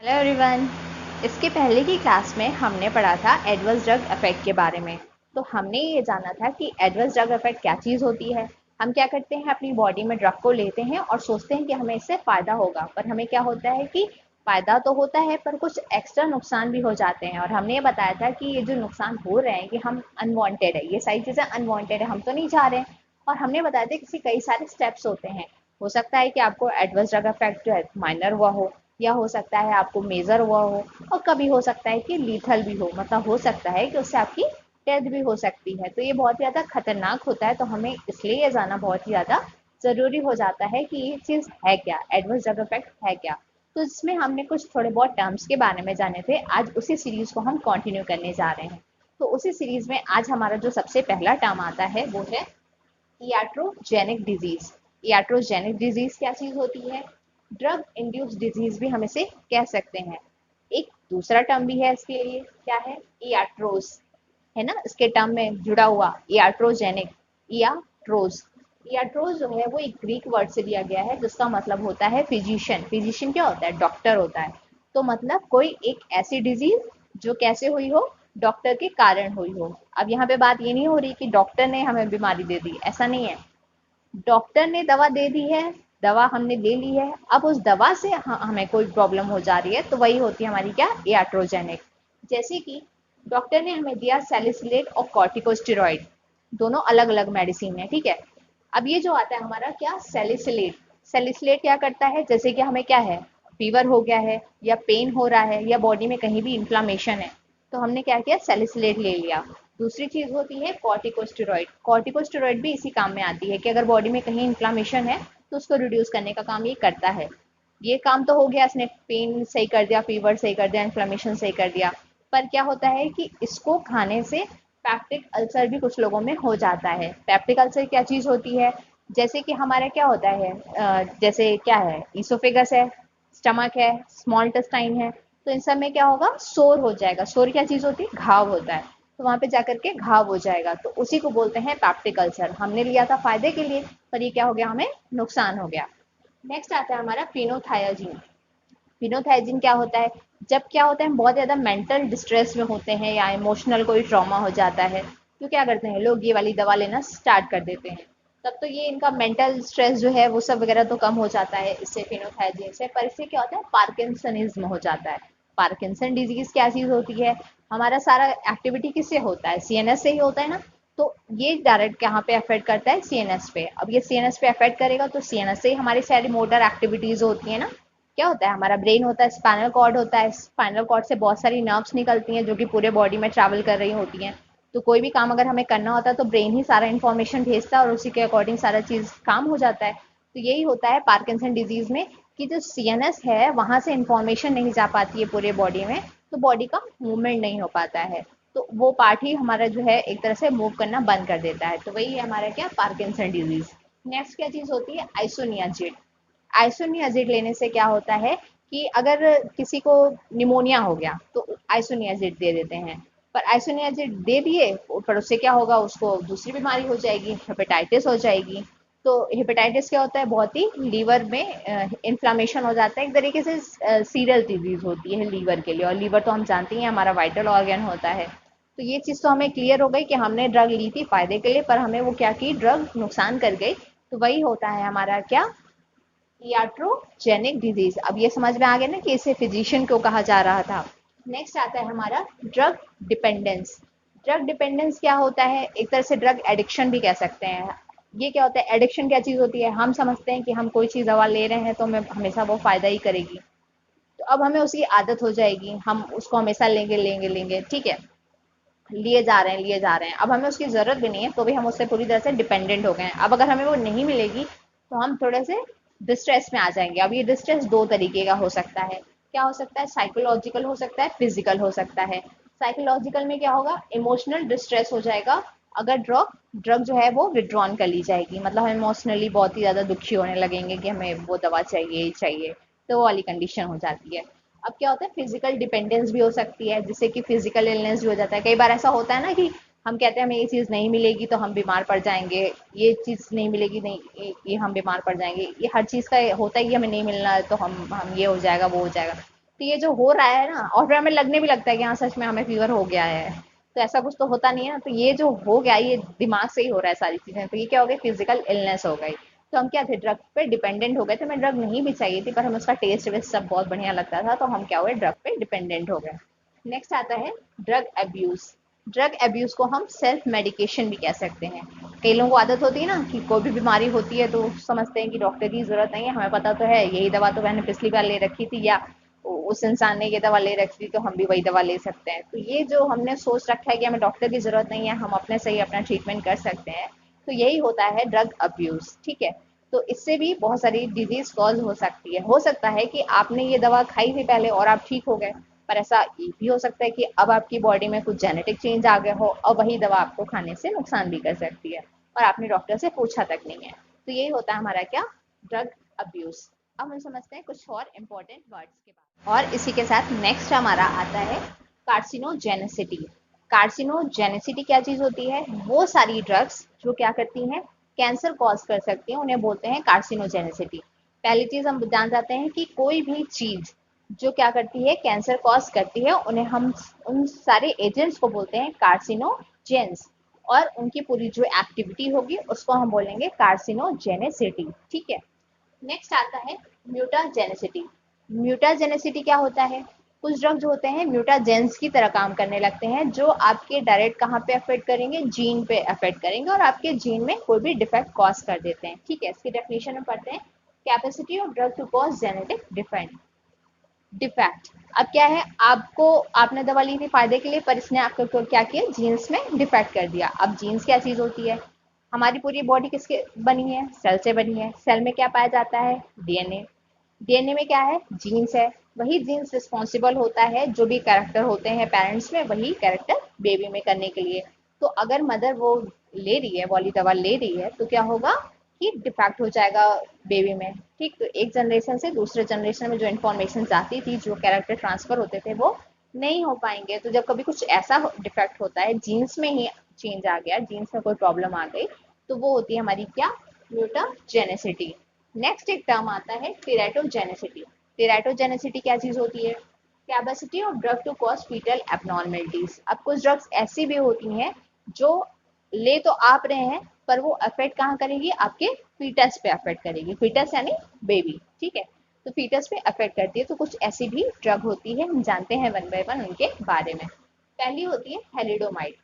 Hello everyone. इसके पहले की क्लास में हमने पढ़ा था एडवर्स ड्रग इफेक्ट के बारे में। तो हमने ये जाना था कि एडवर्स ड्रग इफेक्ट क्या चीज़ होती है। हम क्या करते हैं, अपनी बॉडी में ड्रग को लेते हैं और सोचते हैं कि हमें इससे फ़ायदा होगा, पर हमें क्या होता है कि फ़ायदा तो होता है पर कुछ एक्स्ट्रा नुकसान भी हो जाते हैं। और हमने ये बताया था कि ये जो नुकसान हो रहे हैं कि हम अनवांटेड है, ये सारी चीज़ें अनवांटेड है, हम तो नहीं चाह रहे हैं। और हमने बताया था कि कई सारे स्टेप्स होते हैं। हो सकता है कि आपको एडवर्स ड्रग इफेक्ट जो है माइनर हुआ हो, या हो सकता है आपको मेजर हुआ हो, और कभी हो सकता है कि लीथल भी हो, मतलब हो सकता है कि उससे आपकी डेथ भी हो सकती है। तो ये बहुत ज़्यादा खतरनाक होता है, तो हमें इसलिए ये जानना बहुत ही ज़्यादा ज़रूरी हो जाता है कि ये चीज़ है क्या, एडवर्स ड्रग इफेक्ट है क्या। तो इसमें हमने कुछ थोड़े बहुत टर्म्स के बारे में जाने थे, आज उसी सीरीज़ को हम कंटिन्यू करने जा रहे हैं। तो उसी सीरीज़ में आज हमारा जो सबसे पहला टर्म आता है वो है iatrogenic डिजीज। iatrogenic डिजीज क्या चीज होती है? ड्रग इंड्यूस्ड डिजीज भी हम इसे कह सकते हैं। एक दूसरा टर्म भी है इसके लिए, क्या है? iatroz, है ना, इसके टर्म में जुड़ा हुआ iatrogenic, iatroz। iatroz जो है वो एक ग्रीक वर्ड से लिया गया है जिसका मतलब होता है फिजिशियन। फिजिशियन क्या होता है? डॉक्टर होता है। तो मतलब कोई एक ऐसी डिजीज जो कैसे हुई हो, डॉक्टर के कारण हुई हो। अब यहाँ पे बात ये नहीं हो रही कि डॉक्टर ने हमें बीमारी दे दी, ऐसा नहीं है। डॉक्टर ने दवा दे दी है, दवा हमने ले ली है, अब उस दवा से हमें कोई प्रॉब्लम हो जा रही है, तो वही होती है हमारी क्या, iatrogenic। जैसे कि डॉक्टर ने हमें दिया सैलिसिलेट और कॉर्टिकोस्टेरॉइड, दोनों अलग अलग मेडिसिन है, ठीक है। अब ये जो आता है हमारा क्या, सैलिसिलेट। सैलिसिलेट क्या करता है, जैसे कि हमें क्या है, फीवर हो गया है या पेन हो रहा है या बॉडी में कहीं भी इन्फ्लामेशन है, तो हमने क्या किया, सैलिसिलेट ले लिया। दूसरी चीज होती है कॉर्टिकोस्टेरॉइड। कॉर्टिकोस्टेरॉइड भी इसी काम में आती है कि अगर बॉडी में कहीं इन्फ्लामेशन है तो उसको रिड्यूस करने का काम ये करता है। ये काम तो हो गया, इसने पेन सही कर दिया, फीवर सही कर दिया, इन्फ्लामेशन सही कर दिया। पर क्या होता है कि इसको खाने से पैप्टिक अल्सर भी कुछ लोगों में हो जाता है। पैप्टिक अल्सर क्या चीज होती है? जैसे कि हमारा क्या होता है, जैसे क्या है, इसोफेगस है, स्टमक है, स्मॉल इंटेस्टाइन है, तो इन सब में क्या होगा, सोर हो जाएगा। सोर क्या चीज होती है? घाव होता है। तो वहां पे जाकर के घाव हो जाएगा, तो उसी को बोलते हैं पैप्टिक अल्सर। हमने लिया था फायदे के लिए, पर ये क्या हो गया, हमें नुकसान हो गया। नेक्स्ट आता है हमारा फिनोथायाजीन। फिनोथाइजिन क्या होता है? जब क्या होता है, हम बहुत ज़्यादा मेंटल डिस्ट्रेस में होते हैं या इमोशनल कोई ट्रॉमा हो जाता है, तो क्या करते हैं लोग, ये वाली दवा लेना स्टार्ट कर देते हैं। तब तो ये इनका मेंटल स्ट्रेस जो है वो सब वगैरह तो कम हो जाता है इससे, फिनोथाइजिन से। पर इससे क्या होता है, पार्किंसनिज्म हो जाता है। पार्किंसन डिजीज क्या चीज़ होती है? हमारा सारा एक्टिविटी किससे होता है, सीएनएस से ही होता है ना। तो ये डायरेक्ट कहाँ पे अफेक्ट करता है, सीएनएस पे। अब ये सीएनएस पे अफेक्ट करेगा तो सीएनएस से ही हमारी सारी मोटर एक्टिविटीज होती है ना। क्या होता है, हमारा ब्रेन होता है, स्पाइनल कॉर्ड होता है, स्पाइनल कॉर्ड से बहुत सारी नर्व्स निकलती हैं जो कि पूरे बॉडी में ट्रैवल कर रही होती हैं। तो कोई भी काम अगर हमें करना होता है तो ब्रेन ही सारा इन्फॉर्मेशन भेजता है और उसी के अकॉर्डिंग सारा चीज काम हो जाता है। तो यही होता है पार्किंसन डिजीज में, कि जो सीएनएस है वहां से इंफॉर्मेशन नहीं जा पाती है पूरे बॉडी में, तो बॉडी का मूवमेंट नहीं हो पाता है। तो वो पार्ट ही हमारा जो है एक तरह से मूव करना बंद कर देता है। तो वही है हमारा क्या, पार्किंसन डिजीज। नेक्स्ट क्या चीज होती है, आइसोनियाजिड। आइसोनियाजिड लेने से क्या होता है कि अगर किसी को निमोनिया हो गया तो आइसोनियाजिड दे देते हैं। पर आइसोनियाजिड दे दिए, पर उससे क्या होगा, उसको दूसरी बीमारी हो जाएगी, हेपेटाइटिस हो जाएगी। तो हेपेटाइटिस क्या होता है, बहुत ही लीवर में इन्फ्लामेशन हो जाता है, एक तरीके से सीरियल डिजीज होती है लीवर के लिए। और लीवर तो हम जानते हैं हमारा वाइटल ऑर्गन होता है। तो ये चीज़ तो हमें क्लियर हो गई कि हमने ड्रग ली थी फायदे के लिए, पर हमें वो क्या की, ड्रग नुकसान कर गई। तो वही होता है हमारा क्या, iatrogenic डिजीज। अब ये समझ में आ गया ना कि इसे फिजिशियन को कहा जा रहा था। नेक्स्ट आता है हमारा ड्रग डिपेंडेंस। ड्रग डिपेंडेंस क्या होता है, एक तरह से ड्रग एडिक्शन भी कह सकते हैं। ये क्या होता है, एडिक्शन क्या चीज होती है, हम समझते हैं कि हम कोई चीज दवा ले रहे हैं तो हमें हमेशा वो फायदा ही करेगी, तो अब हमें उसकी आदत हो जाएगी, हम उसको हमेशा लेंगे लेंगे लेंगे, ठीक है, लिए जा रहे हैं लिए जा रहे हैं। अब हमें उसकी जरूरत भी नहीं है तो भी हम उससे पूरी तरह से डिपेंडेंट हो गए हैं। अब अगर हमें वो नहीं मिलेगी तो हम थोड़े से डिस्ट्रेस में आ जाएंगे। अब ये डिस्ट्रेस दो तरीके का हो सकता है। क्या हो सकता है, साइकोलॉजिकल हो सकता है, फिजिकल हो सकता है। साइकोलॉजिकल में क्या होगा, इमोशनल डिस्ट्रेस हो जाएगा। अगर ड्रग ड्रग जो है वो विड्रॉन कर ली जाएगी, मतलब हम इमोशनली बहुत ही ज्यादा दुखी होने लगेंगे कि हमें वो दवा चाहिए ही चाहिए, तो वो वाली कंडीशन हो जाती है। अब क्या होता है, फिजिकल डिपेंडेंस भी हो सकती है, जिससे कि फिजिकल इलनेस भी हो जाता है। कई बार ऐसा होता है ना कि हम कहते हैं हमें ये चीज़ नहीं मिलेगी तो हम बीमार पड़ जाएंगे, ये चीज़ नहीं मिलेगी, नहीं ये हम बीमार पड़ जाएंगे, ये हर चीज़ का होता है कि हमें नहीं मिलना है तो हम ये हो जाएगा वो हो जाएगा। तो ये जो हो रहा है ना, और फिर हमें लगने भी लगता है कि हाँ सच में हमें फीवर हो गया है, तो ऐसा कुछ तो होता नहीं है ना। तो ये जो हो गया ये दिमाग से ही हो रहा है सारी चीजें, तो ये क्या हो गई, फिजिकल इलनेस हो गई। तो हम क्या थे, ड्रग पे डिपेंडेंट हो गए थे। हमें ड्रग नहीं भी चाहिए थी, पर हमें उसका टेस्ट वेस्ट सब बहुत बढ़िया लगता था, तो हम क्या हुए, ड्रग पे डिपेंडेंट हो गए। नेक्स्ट आता है ड्रग अब्यूज। ड्रग अब्यूज को हम सेल्फ मेडिकेशन भी कह सकते हैं। कई लोगों को आदत होती है ना कि कोई भी बीमारी होती है तो समझते हैं कि डॉक्टर की जरूरत नहीं है, हमें पता तो है, यही दवा तो मैंने पिछली बार ले रखी थी, या उस इंसान ने ये दवा ले रखी थी तो हम भी वही दवा ले सकते हैं। तो ये जो हमने सोच रखा है कि हमें डॉक्टर की जरूरत नहीं है, हम अपने से ही अपना ट्रीटमेंट कर सकते हैं, तो यही होता है ड्रग अब्यूज। ठीक है, तो इससे भी बहुत सारी डिजीज कॉज हो सकती है। हो सकता है कि आपने ये दवा खाई थी पहले और आप ठीक हो गए, पर ऐसा ये भी हो सकता है कि अब आपकी बॉडी में कुछ जेनेटिक चेंज आ गया हो और वही दवा आपको खाने से नुकसान भी कर सकती है, और आपने डॉक्टर से पूछा तक नहीं है। तो यही होता है हमारा क्या, ड्रग अब्यूज। अब हम समझते हैं कुछ और इम्पोर्टेंट वर्ड्स के बारे में, और इसी के साथ नेक्स्ट हमारा आता है कार्सिनोजेनेसिटी। कार्सिनोजेनेसिटी क्या चीज होती है, वो सारी ड्रग्स जो क्या करती हैं, कैंसर कॉज कर सकती हैं, उन्हें बोलते हैं कार्सिनोजेनेसिटी। पहली चीज हम जान जाते हैं कि कोई भी चीज जो क्या करती है, कैंसर कॉज करती है, उन्हें हम उन सारे एजेंट्स को बोलते हैं कार्सिनोजेंस, और उनकी पूरी जो एक्टिविटी होगी उसको हम बोलेंगे कार्सिनोजेनेसिटी। ठीक है, नेक्स्ट आता है म्यूटाजेनेसिटी। म्यूटाजेनेसिटी क्या होता है, कुछ ड्रग जो होते हैं म्यूटाजेंस की तरह काम करने लगते हैं, जो आपके डायरेक्ट कहाँ पे अफेक्ट करेंगे, जीन पे अफेक्ट करेंगे, और आपके जीन में कोई भी डिफेक्ट कॉज कर देते हैं। ठीक है, इसकी डेफिनेशन में पढ़ते हैं, capacity of drug to cause genetic defect. अब क्या है, आपको आपने दवा ली थी फायदे के लिए, पर इसने आपको क्या किया, जीन्स में डिफेक्ट कर दिया। अब जीन्स क्या चीज होती है, हमारी पूरी बॉडी किसके बनी है, सेल से बनी है। सेल में क्या पाया जाता है, डीएनए। डीएनए में क्या है, जीन्स है। वही जीन्स रिस्पॉन्सिबल होता है, जो भी कैरेक्टर होते हैं पेरेंट्स में, वही कैरेक्टर बेबी में करने के लिए। तो अगर मदर वो ले रही है, वाली दवा ले रही है, तो क्या होगा कि डिफेक्ट हो जाएगा बेबी में। ठीक, तो एक जनरेशन से दूसरे जनरेशन में जो इन्फॉर्मेशन आती थी, जो कैरेक्टर ट्रांसफर होते थे, वो नहीं हो पाएंगे। तो जब कभी कुछ ऐसा डिफेक्ट होता है, जीन्स में ही चेंज आ गया, जीन्स में कोई प्रॉब्लम आ गई, तो वो होती है हमारी क्या, म्यूटाजेनेसिटी। नेक्स्ट एक टर्म आता है टेराटोजेनेसिटी। टेराटोजेनेसिटी क्या चीज होती है, capacity of drug to cause foetal abnormalities. अब कुछ ड्रग्स ऐसी भी होती हैं जो ले तो आप रहे हैं, पर वो अफेक्ट कहाँ करेगी, आपके फीटस पे अफेक्ट करेगी। फीटस यानी बेबी। ठीक है, तो फीटस पे अफेक्ट करती है। तो कुछ ऐसी भी ड्रग होती है, हम जानते हैं वन बाय वन उनके बारे में। पहली होती है थैलिडोमाइड।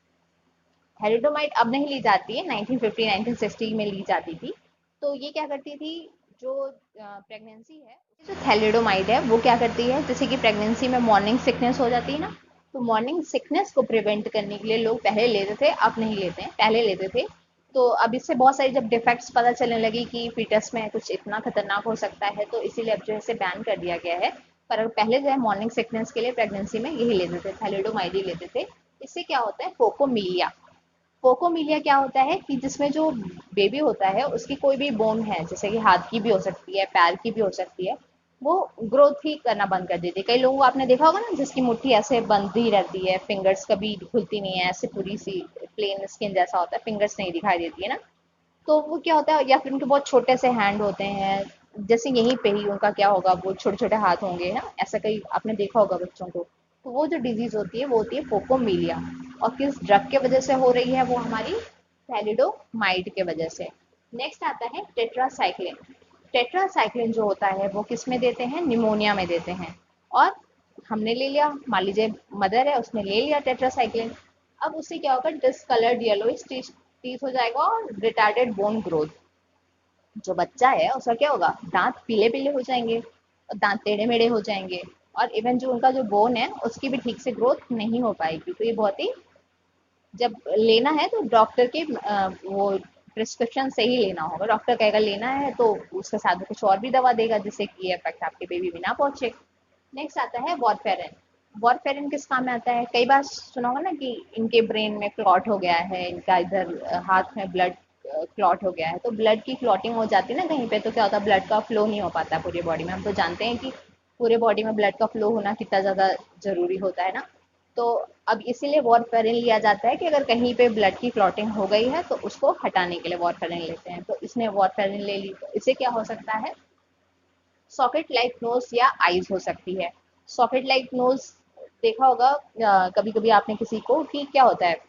थैलिडोमाइड अब नहीं ली जाती है, 1950 1960 में ली जाती थी। तो ये क्या करती थी, जो प्रेगनेंसी है, जो थैलिडोमाइड है वो क्या करती है, जैसे कि प्रेगनेंसी में मॉर्निंग सिकनेस हो जाती है ना, तो मॉर्निंग सिकनेस को प्रिवेंट करने के लिए लोग पहले लेते थे, अब नहीं लेते हैं, पहले लेते थे। तो अब इससे बहुत सारी जब डिफेक्ट्स पता चलने लगी कि फीटस में कुछ इतना खतरनाक हो सकता है, तो इसीलिए अब जो है इसे बैन कर दिया गया है। पर पहले जो है मॉर्निंग सिकनेस के लिए प्रेगनेंसी में यही लेते थे, थैलिडोमाइड ही लेते थे। इससे क्या होता है, फोकोमिलिया। फोकोमिलिया क्या होता है कि जिसमें जो बेबी होता है उसकी कोई भी बोन है, जैसे कि हाथ की भी हो सकती है, पैर की भी हो सकती है, वो ग्रोथ ही करना बंद कर देती है। कई लोगों को आपने देखा होगा ना, जिसकी मुट्ठी ऐसे बंद ही रहती है, फिंगर्स कभी खुलती नहीं है, ऐसे पूरी सी प्लेन स्किन जैसा होता है, फिंगर्स नहीं दिखाई देती है ना। तो वो क्या होता है, या फिर उनके बहुत छोटे से हैंड होते हैं, जैसे यहीं पे ही उनका क्या होगा, वो छोटे छोटे हाथ होंगे ना, ऐसा कहीं आपने देखा होगा बच्चों को। तो वो जो डिजीज होती है वो होती है फोकोमिलिया। और किस ड्रग के वजह से हो रही है, वो हमारी थैलिडोमाइड के वजह से। नेक्स्ट आता है टेट्रासाइक्लिन। टेट्रासाइक्लिन जो होता है वो किस में देते हैं, निमोनिया में देते हैं। और हमने ले लिया, मान लीजिए मदर है, उसने ले लिया टेट्रासाइक्लिन, अब उससे क्या होगा, डिसकलर्ड येलो टीथ हो जाएगा और रिटार्डेड बोन ग्रोथ। जो बच्चा है उसका क्या होगा, दांत पीले पीले हो जाएंगे और दांत टेढ़े मेढ़े हो जाएंगे, और इवन जो उनका जो बोन है उसकी भी ठीक से ग्रोथ नहीं हो पाएगी। तो ये बहुत ही, जब लेना है तो डॉक्टर के वो प्रिस्क्रिप्शन से ही लेना होगा। डॉक्टर कहेगा लेना है तो उसके साथ में कुछ और भी दवा देगा जिससे कि ये इफेक्ट आपके बेबी में ना पहुंचे। नेक्स्ट आता है वॉरफेरिन। वॉरफेरिन किस काम में आता है, कई बार सुना होगा ना कि इनके ब्रेन में क्लॉट हो गया है, इनका इधर हाथ में ब्लड क्लॉट हो गया है। तो ब्लड की क्लॉटिंग हो जाती है ना कहीं पे, तो क्या होता है, ब्लड का फ्लो नहीं हो पाता पूरी बॉडी में। हम तो जानते हैं कि पूरे बॉडी में ब्लड का फ्लो होना कितना ज्यादा जरूरी होता है ना। तो अब इसीलिए वॉरफेरिन लिया जाता है कि अगर कहीं पे ब्लड की क्लॉटिंग हो गई है तो उसको हटाने के लिए वॉरफेरिन लेते हैं। तो इसने वॉरफेरिन ले ली, तो इससे क्या हो सकता है, सॉकेट लाइक नोज या आईज हो सकती है। सॉकेट लाइक नोज देखा होगा कभी कभी आपने किसी को, कि क्या होता है,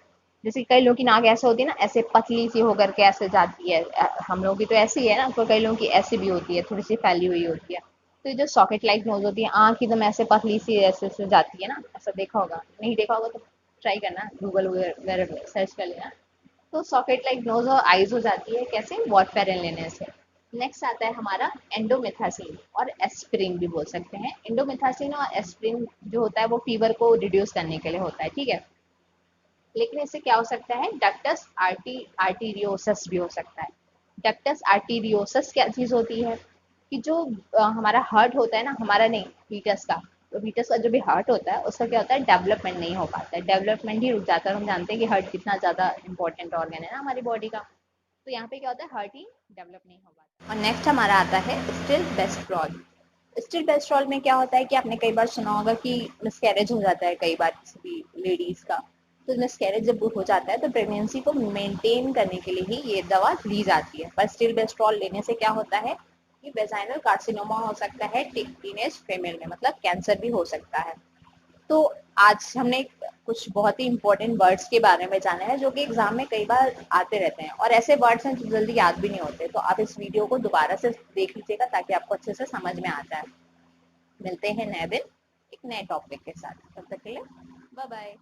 जैसे कई लोगों की नाक ऐसे होती है ना, ऐसे पतली सी होकर के ऐसे जाती है, हम लोगों की तो ऐसी है ना, पर कई लोगों की ऐसी भी होती है, थोड़ी सी फैली हुई होती है। तो ये जो सॉकेट लाइक नोज होती है, आंख एकदम ऐसे पतली सी ऐसे ऐसे जाती है ना, ऐसा देखा होगा, नहीं देखा होगा तो ट्राई करना, गूगल वगैरह सर्च कर लेना। तो सॉकेट लाइक नोज और आईज हो जाती है कैसे, वार्फेरिन लेने से। नेक्स्ट आता है हमारा एंडोमेथासिन, और एस्प्रिन भी बोल सकते हैं। एंडोमेथासिन और एस्प्रिन जो होता है वो फीवर को रिड्यूस करने के लिए होता है, ठीक है। लेकिन इससे क्या हो सकता है, डक्टस आर्टीरियोसस भी हो सकता है। डक्टस आर्टीरियोसस क्या चीज होती है, कि जो हमारा हार्ट होता है ना, हमारा नहीं, फीटस का, तो फीटस का जो भी हार्ट होता है उसका क्या होता है, डेवलपमेंट नहीं हो पाता है, डेवलपमेंट ही रुक जाता है। हम जानते हैं कि हार्ट कितना ज्यादा इंपॉर्टेंट ऑर्गन है ना हमारी बॉडी का। तो यहाँ पे क्या होता है, हार्ट ही डेवलप नहीं हो पाता। और नेक्स्ट हमारा आता है स्टिल बेस्ट्रॉल। स्टिल बेस्ट्रॉल में क्या होता है कि आपने कई बार सुना होगा कि मिसकैरेज हो जाता है कई बार किसी भी लेडीज का। तो मिसकैरेज जब हो जाता है तो प्रेगनेंसी को मेंटेन करने के लिए ही ये दवा ली जाती है। पर स्टिल बेस्ट्रॉल लेने से क्या होता है कि वेजाइनल कार्सिनोमा हो सकता है टीनेज फीमेल में, मतलब कैंसर भी हो सकता है। तो आज हमने कुछ बहुत ही इंपॉर्टेंट वर्ड्स के बारे में जाना है जो कि एग्जाम में कई बार आते रहते हैं, और ऐसे वर्ड्स हैं जो जल्दी याद भी नहीं होते। तो आप इस वीडियो को दोबारा से देख लीजिएगा ताकि आपको अच्छे से समझ में आ जाए। मिलते हैं नए दिन एक नए टॉपिक के साथ, तब तक के लिए बाय बाय।